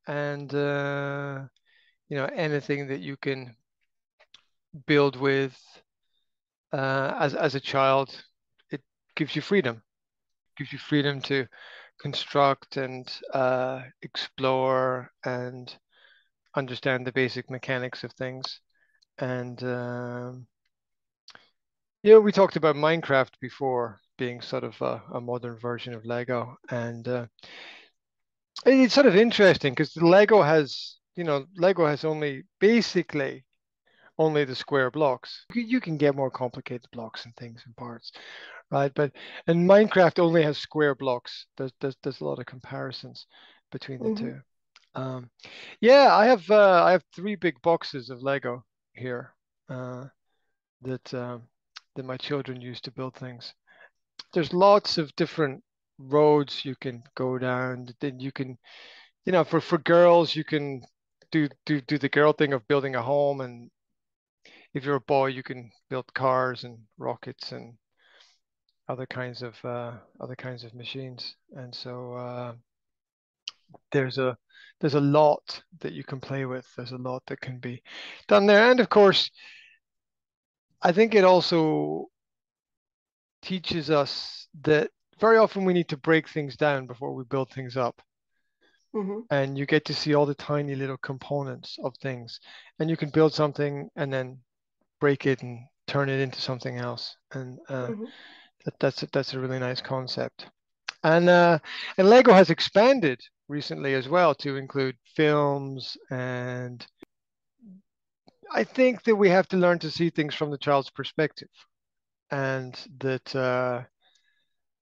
and anything that you can build with as a child, it gives you freedom. Gives you freedom to construct and explore and understand the basic mechanics of things. And we talked about Minecraft before being sort of a modern version of Lego, and it's sort of interesting because Lego has only basically only the square blocks. You can get more complicated blocks and things and parts, right? But and Minecraft only has square blocks. There's a lot of comparisons between the Hmm. two. Um, yeah, I have three big boxes of Lego here uh, that that my children use to build things. There's lots of different roads you can go down. Then you can, for girls, you can do the girl thing of building a home, and if you're a boy, you can build cars and rockets and other kinds of machines. And so there's a there's a lot that you can play with. There's a lot that can be done there. And of course, I think it also teaches us that very often we need to break things down before we build things up. Hmm. And you get to see all the tiny little components of things. And you can build something and then break it and turn it into something else. And Hmm. that's a really nice concept. And Lego has expanded recently as well to include films, and I think that we have to learn to see things from the child's perspective, and that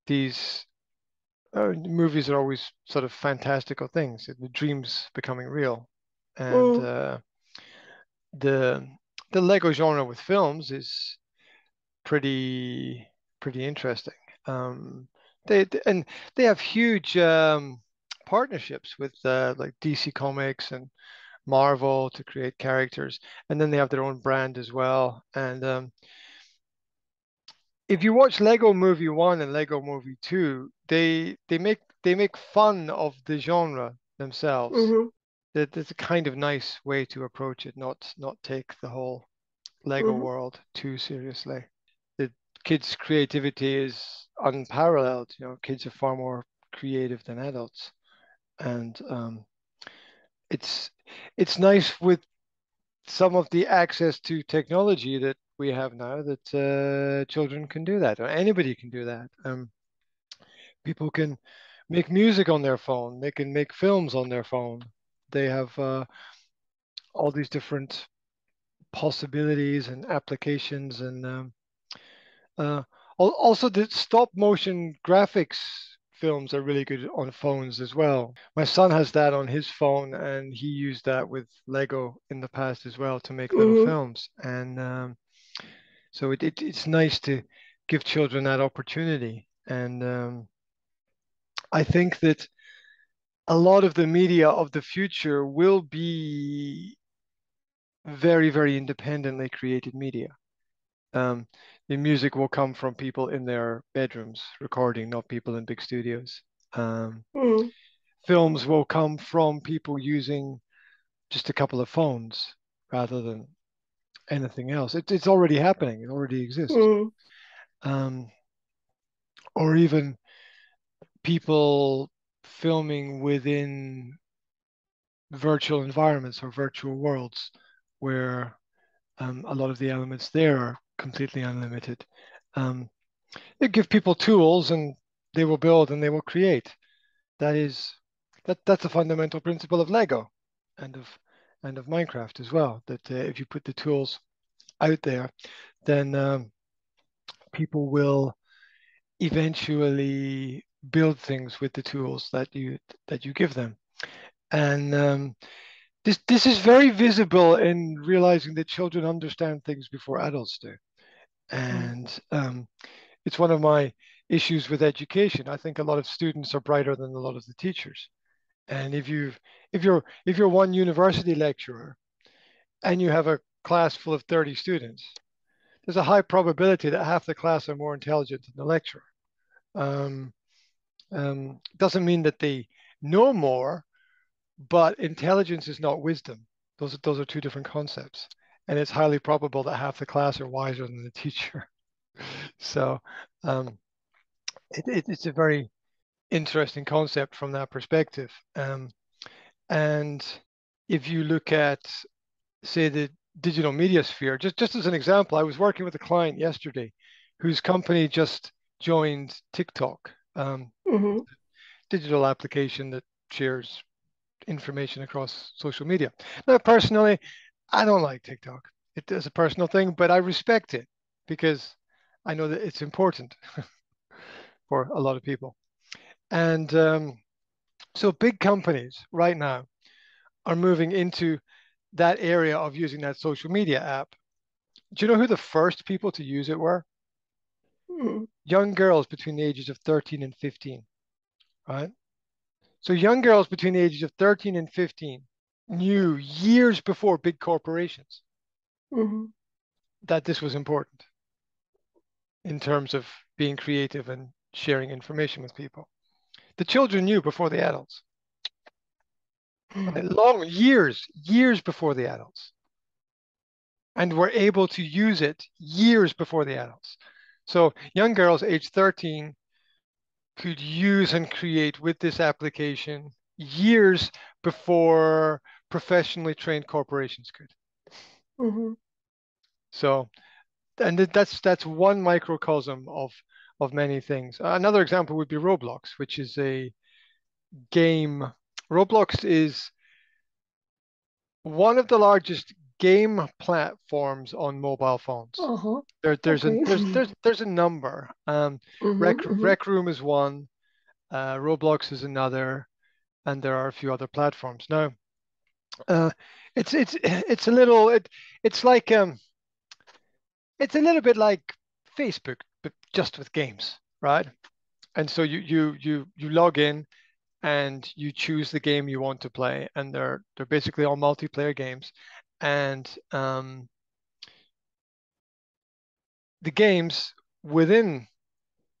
these movies are always sort of fantastical things, the dreams becoming real, and Mm. the the Lego genre with films is pretty pretty interesting. Um, and they have huge partnerships with like DC Comics and Marvel to create characters, and then they have their own brand as well. And if you watch Lego Movie 1 and Lego Movie 2, they make fun of the genre themselves. Hmm. That's a kind of nice way to approach it, not take the whole Lego Hmm. world too seriously. The kids' creativity is unparalleled. Kids are far more creative than adults, and it's it's nice with some of the access to technology that we have now that children can do that, or anybody can do that. People can make music on their phone. They can make films on their phone. They have all these different possibilities and applications, and uh, also the stop motion graphics films are really good on phones as well. My son has that on his phone, and he used that with Lego in the past as well to make little Hmm. films. And so it's nice to give children that opportunity. And I think that a lot of the media of the future will be very, very independently created media. Um, the music will come from people in their bedrooms recording, not people in big studios. Um, Hmm. Films will come from people using just a couple of phones rather than anything else. It's already happening. It already exists. Hmm. Um, or even people filming within virtual environments or virtual worlds where a lot of the elements there are completely unlimited. Um, they give people tools and they will build and they will create. That is that's a fundamental principle of Lego and of Minecraft as well. That if you put the tools out there, then people will eventually build things with the tools that you give them. And this is very visible in realizing that children understand things before adults do. And it's one of my issues with education. I think a lot of students are brighter than a lot of the teachers. And if you're one university lecturer and you have a class full of 30 students, there's a high probability that half the class are more intelligent than the lecturer. Um, doesn't mean that they know more, but intelligence is not wisdom. Those are two different concepts. And it's highly probable that half the class are wiser than the teacher. So um, it's a very interesting concept from that perspective. And if you look at, say, the digital media sphere, just as an example, I was working with a client yesterday whose company just joined TikTok, Mm-hmm. digital application that shares information across social media. Now, personally, I don't like TikTok. It is a personal thing, but I respect it because I know that it's important for a lot of people. And so big companies right now are moving into that area of using that social media app. Do you know who the first people to use it were? Mm-hmm. Young girls between the ages of 13 and 15, right? So young girls between the ages of 13 and 15 knew years before big corporations Mm-hmm. that this was important in terms of being creative and sharing information with people. The children knew before the adults, right? Long years before the adults, and were able to use it years before the adults. So young girls aged 13 could use and create with this application years before professionally trained corporations could. Mm-hmm. So, and that's one microcosm of many things. Another example would be Roblox, which is a game. Roblox is one of the largest game platforms on mobile phones. Uh-huh. There's Okay. there's a number. Mm-hmm. Mm-hmm. Rec Room is one. Roblox is another, and there are a few other platforms. Now, uh, it's a little it's like it's a little bit like Facebook, but just with games, right? And so you log in and you choose the game you want to play, and they're basically all multiplayer games, and the games within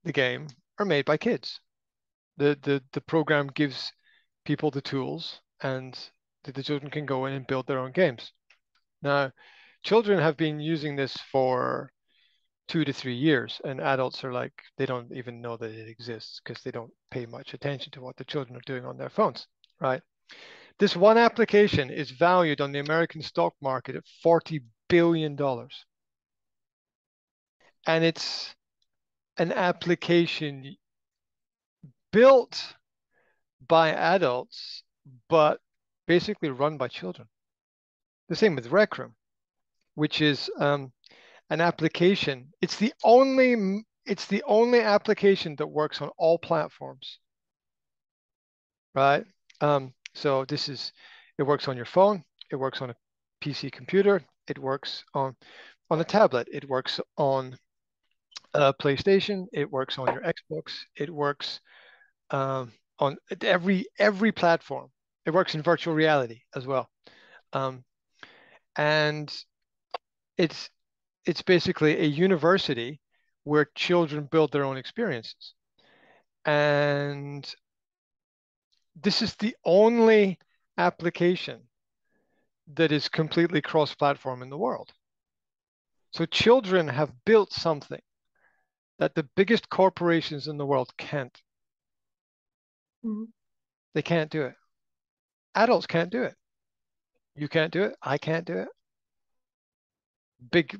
the game are made by kids. The program gives people the tools, and the children can go in and build their own games. Now, children have been using this for 2 to 3 years, and adults are like, they don't even know that it exists because they don't pay much attention to what the children are doing on their phones, right? This one application is valued on the American stock market at $40 billion. And it's an application built by adults, but basically run by children. The same with Rec Room, which is an application. It's the only application that works on all platforms, right? So it works on your phone, it works on a PC computer, it works on a tablet, it works on a PlayStation, it works on your Xbox, it works on every platform. It works in virtual reality as well, um, and it's it's basically a university where children build their own experiences. And this is the only application that is completely cross-platform in the world. So children have built something that the biggest corporations in the world can't. Mm-hmm. They can't do it. Adults can't do it. You can't do it. I can't do it. Big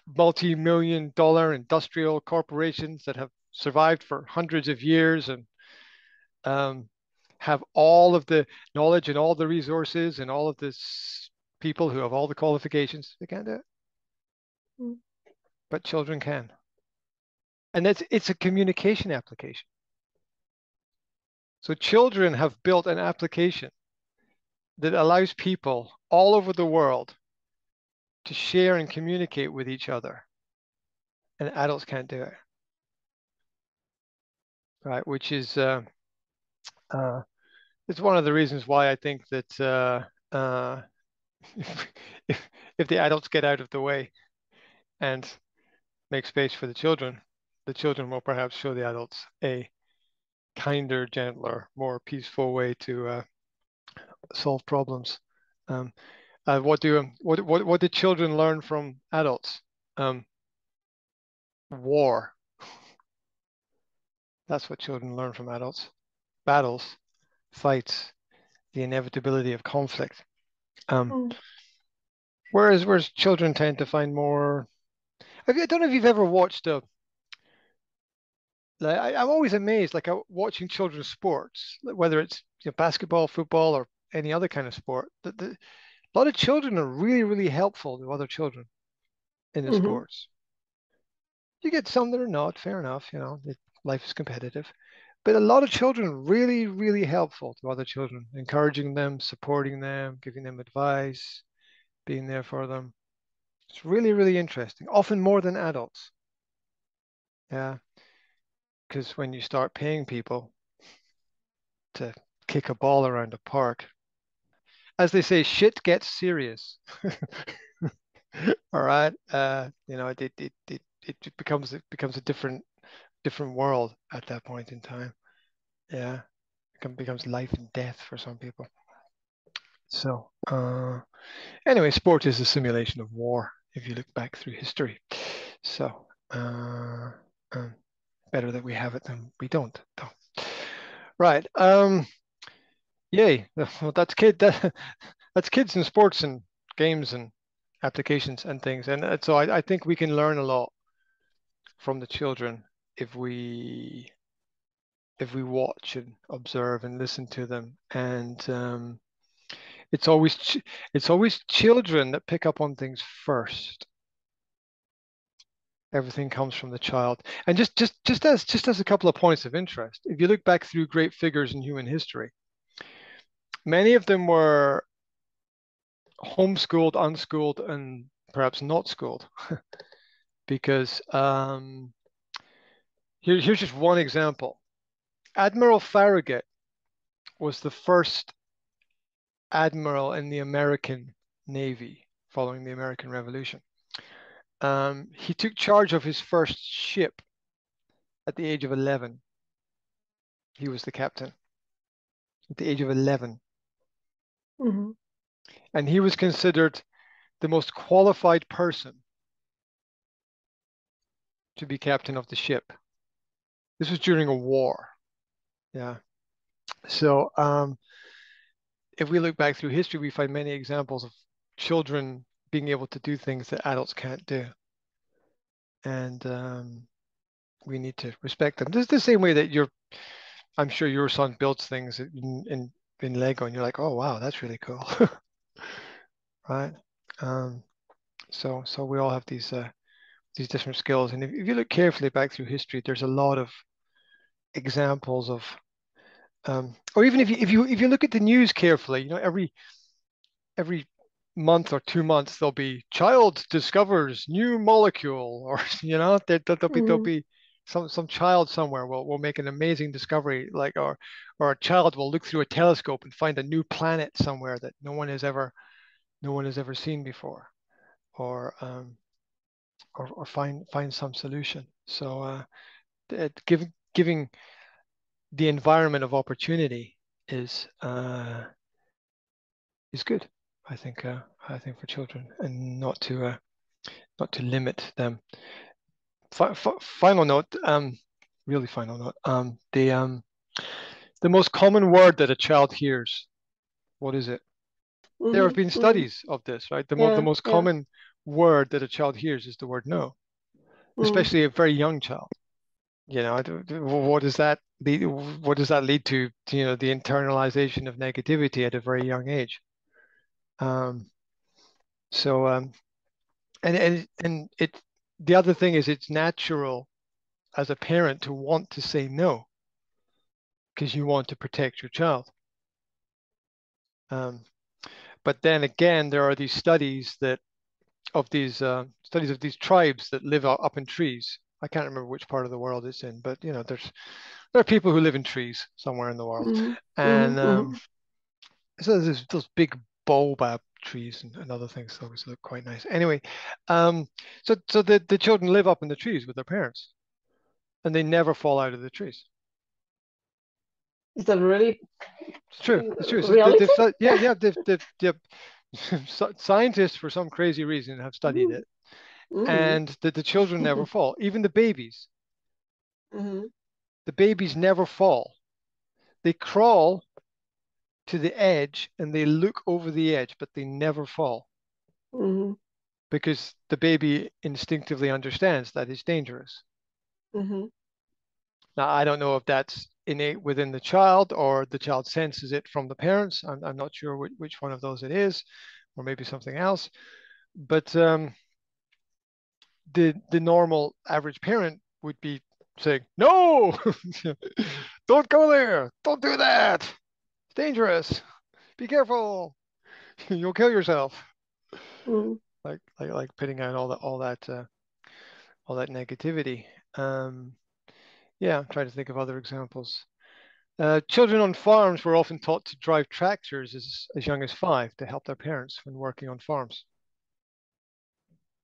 multi-million dollar industrial corporations that have survived for hundreds of years and um, have all of the knowledge and all the resources and all of this people who have all the qualifications. They can't do it, but children can. And it's a communication application. So children have built an application that allows people all over the world to share and communicate with each other, and adults can't do it, right? Which is uh, it's one of the reasons why I think that if, if the adults get out of the way and make space for the children will perhaps show the adults a kinder, gentler, more peaceful way to solve problems. Um, what do children learn from adults? War. That's what children learn from adults. Battles, fights, the inevitability of conflict. Um, Mm. whereas children tend to find more. I don't know if you've ever watched a. Like, I'm always amazed, like watching children's sports, whether it's basketball, football, or any other kind of sport. A lot of children are really, really helpful to other children in the Mm-hmm. sports. You get some that are not, fair enough, life is competitive. But a lot of children are really, really helpful to other children, encouraging them, supporting them, giving them advice, being there for them. It's really, really interesting, often more than adults. Yeah, because when you start paying people to kick a ball around a park, as they say, shit gets serious. All right. It becomes a different world at that point in time. Yeah. Becomes life and death for some people. So anyway, sport is a simulation of war if you look back through history. So um, better that we have it than we don't, though. Right. Yay. Well, that's kids and sports and games and applications and things. And so I think we can learn a lot from the children if we watch and observe and listen to them. And it's always it's always children that pick up on things first. Everything comes from the child. And just as a couple of points of interest, if you look back through great figures in human history, many of them were homeschooled, unschooled, and perhaps not schooled. Because here's just one example. Admiral Farragut was the first admiral in the American Navy following the American Revolution. He took charge of his first ship at the age of 11. He was the captain at the age of 11. Mm-hmm. And he was considered the most qualified person to be captain of the ship. This was during a war. Yeah. So if we look back through history, we find many examples of children being able to do things that adults can't do. And we need to respect them. This is the same way that I'm sure your son builds things in Lego and you're like, oh, wow, that's really cool. Right? Um, so we all have these different skills. And if you look carefully back through history, there's a lot of examples of, or even if you look at the news carefully, every month or 2 months there'll be child discovers new molecule, or there'll be some child somewhere will make an amazing discovery, like or a child will look through a telescope and find a new planet somewhere that no one has ever seen before, or or find some solution. So giving the environment of opportunity is good. I think for children, and not to limit them. Final note, really final note. The most common word that a child hears, what is it? There have Mm-hmm. been Mm-hmm. studies of this, right? The Yeah, most yeah. common word that a child hears is the word no, Mm. especially a very young child. What does that lead? What does that lead to? The internalization of negativity at a very young age. Um, so and it the other thing is it's natural as a parent to want to say no because you want to protect your child. Um, but then again, there are these studies of these tribes that live up in trees. I can't remember which part of the world it's in, but there are people who live in trees somewhere in the world, Mm-hmm. and Mm-hmm. so there's those big baobab trees and other things that always look quite nice. Anyway, so the children live up in the trees with their parents, and they never fall out of the trees. Is that really It's true. It's true. So reality? scientists, for some crazy reason, have studied Mm, it, mm, and that the children never fall. Even mhm, the babies never fall. They crawl to the edge and they look over the edge, but they never fall mhm, because the baby instinctively understands that it's dangerous. mhm, Now, I don't know if that's innate within the child or the child senses it from the parents. I'm not sure which one of those it is, or maybe something else. But the normal average parent would be saying, "No, don't go there. Don't do that. It's dangerous. Be careful. You'll kill yourself." mm. Like putting out all that negativity. Um, yeah, I'm trying to think of other examples. Children on farms were often taught to drive tractors as young as 5 to help their parents when working on farms.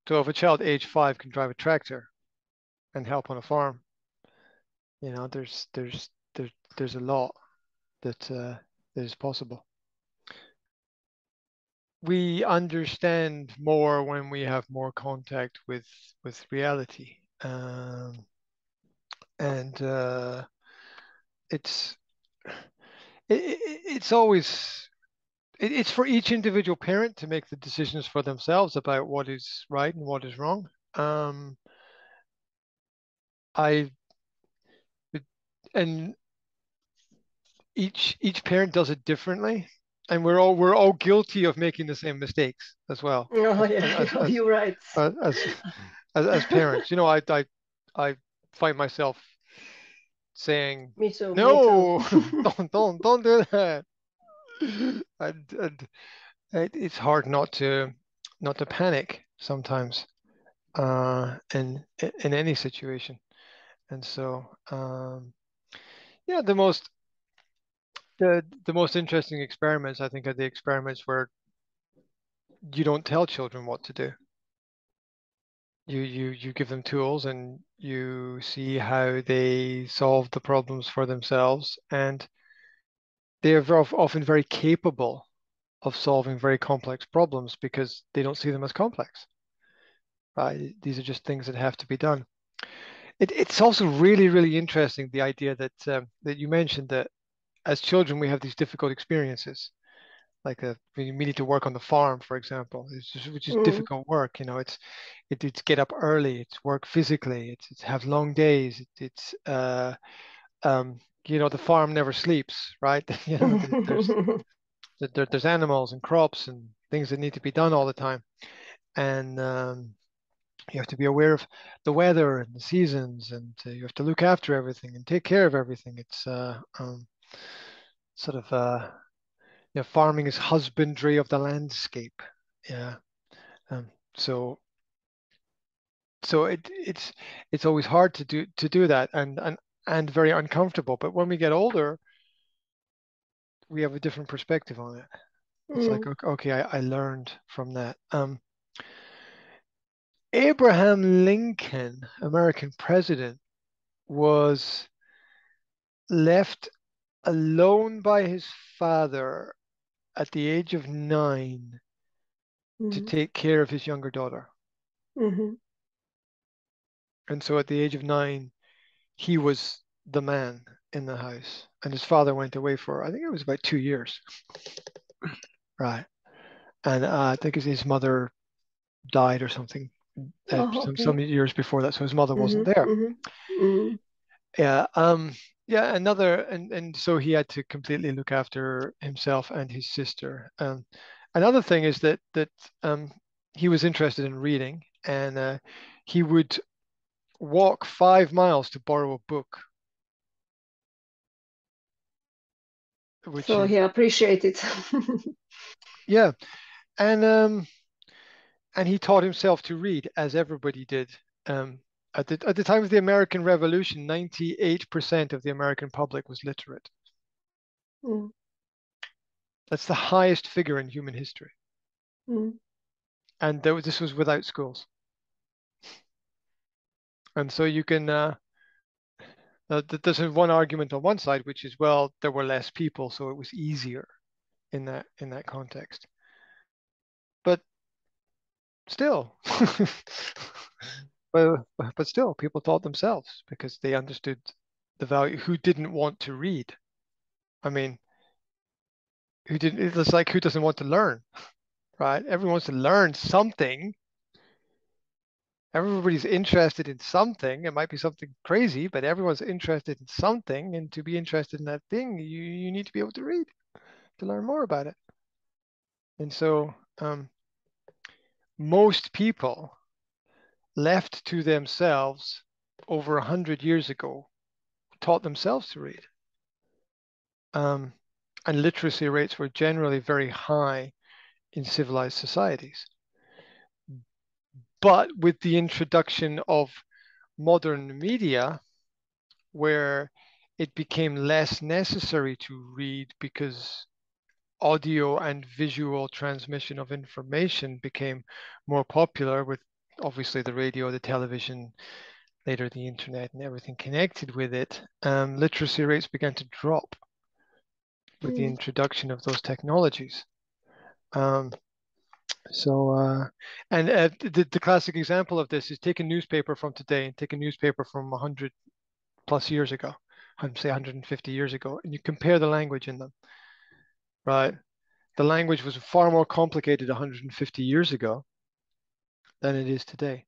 So if a child age 5 can drive a tractor and help on a farm, there's a lot that is possible. We understand more when we have more contact with reality, and it's it's always it's for each individual parent to make the decisions for themselves about what is right and what is wrong. I and each parent does it differently, and we're all guilty of making the same mistakes as well Oh as yeah, as yeah, as you're right. as as, as parents. I find myself saying Me too, me too. no, don't do that, and it's hard not to panic sometimes in any situation. And so yeah, the most interesting experiments I think are the experiments where you don't tell children what to do. You give them tools and you see how they solve the problems for themselves, and they are often very capable of solving very complex problems because they don't see them as complex. Right? These are just things that have to be done. It's also really, really interesting the idea that you mentioned that as children we have these difficult experiences, like when you need to work on the farm, for example, which is Mm. difficult work. It's get up early, it's work physically, it's have long days, it's the farm never sleeps, right? There's animals and crops and things that need to be done all the time, and you have to be aware of the weather and the seasons, and you have to look after everything and take care of everything. It's sort of farming is husbandry of the landscape. Yeah. Um, so it's always hard to do that, and very uncomfortable. But when we get older, we have a different perspective on it. It's like, Mm. okay, I learned from that. Abraham Lincoln, American president, was left alone by his father at the age of 9 to Mm. take care of his younger daughter. Mhm. And so at the age of 9, he was the man in the house. And his father went away for, I think it was about 2 years. Right. And I think his mother died or something Oh, some okay. years before that. So his mother wasn't Mhm, there. mhm, mm, Yeah. Yeah. And so he had to completely look after himself and his sister. Another thing is that um, he was interested in reading, and he would walk 5 miles to borrow a book, which so is he appreciated. yeah. And he taught himself to read as everybody did. Um, at the time of the American Revolution, 98% of the American public was literate. Mm, That's the highest figure in human history, mm, and this was without schools. And so you can There's one argument on one side, which is, well, there were less people, so it was easier in that context. But still, but still, people taught themselves because they understood the value. Who didn't want to read? I mean, who didn't? It's like who doesn't want to learn, right? Everyone wants to learn something. Everybody's interested in something. It might be something crazy, but everyone's interested in something. And to be interested in that thing, you need to be able to read to learn more about it. And so most people left to themselves over 100 years ago taught themselves to read. And literacy rates were generally very high in civilized societies. But with the introduction of modern media, where it became less necessary to read because audio and visual transmission of information became more popular, with obviously the radio, the television, later the internet, and everything connected with it, literacy rates began to drop with the Mm. introduction of those technologies. Um, the classic example of this is take a newspaper from today and take a newspaper from 100 plus years ago, I'd say 150 years ago, and you compare the language in them, right? The language was far more complicated 150 years ago than it is today.